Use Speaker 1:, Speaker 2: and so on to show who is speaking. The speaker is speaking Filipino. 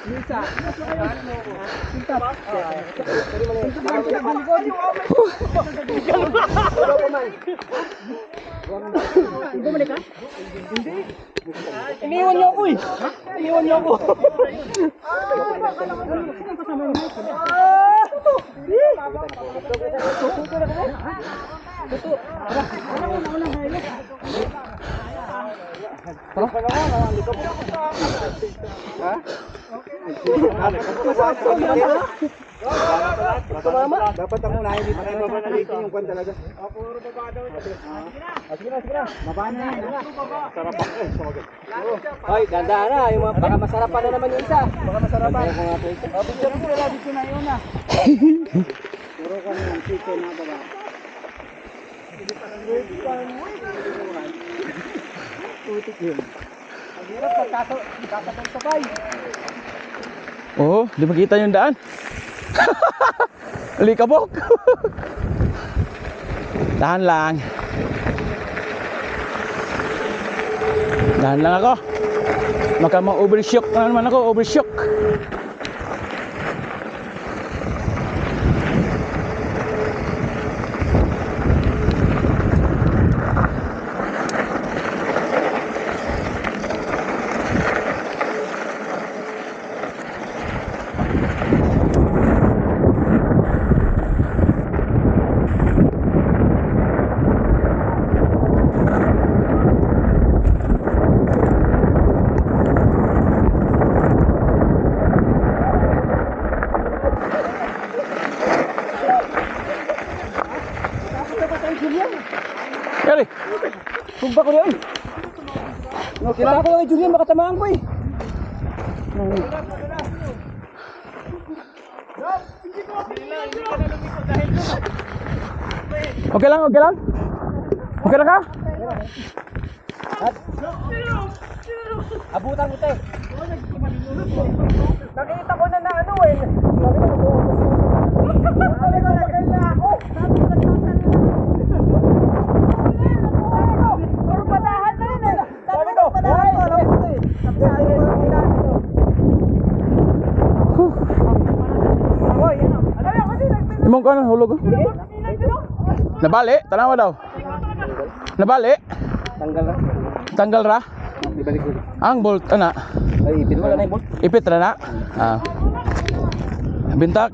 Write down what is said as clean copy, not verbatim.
Speaker 1: Lisa. Bumalik ka? Hindi. Iniwan niyo ako eh. Iniwan niyo ako.
Speaker 2: Dapat ang unahin dito kayo baba na dito yung kwan talaga. Puro baba daw. Sige na. Baba na yan. Sarap pa.
Speaker 1: Hoy, ganda na. Baka masarapan na naman yung isa.
Speaker 2: Baka masarapan.
Speaker 1: Picture ko na dito na yun na.
Speaker 2: Puro kami ng chicken na baba. Putik yun. Ang hirap magkakasabay.
Speaker 3: Oo, di makita yung daan. Alikabok. Dahan lang. Dahan lang ako. Baka ma-overshock na naman ako, overshock. Kali.
Speaker 1: Sumba ko rin. Kita ko lang kay Julian, makatamaan ko eh.
Speaker 3: Okay lang, okay lang? Okay lang ka?
Speaker 1: Abutan kita eh. Nakita ko na ano eh.
Speaker 3: Imong ko ano, hulog. Nabali, tanawa daw. Nabali. Tanggal ra.
Speaker 2: Ibalik ko.
Speaker 3: Ang bolt ana.
Speaker 2: Ay, ipin wala na yung bolt.
Speaker 3: Ipit ra na. Ah. Binta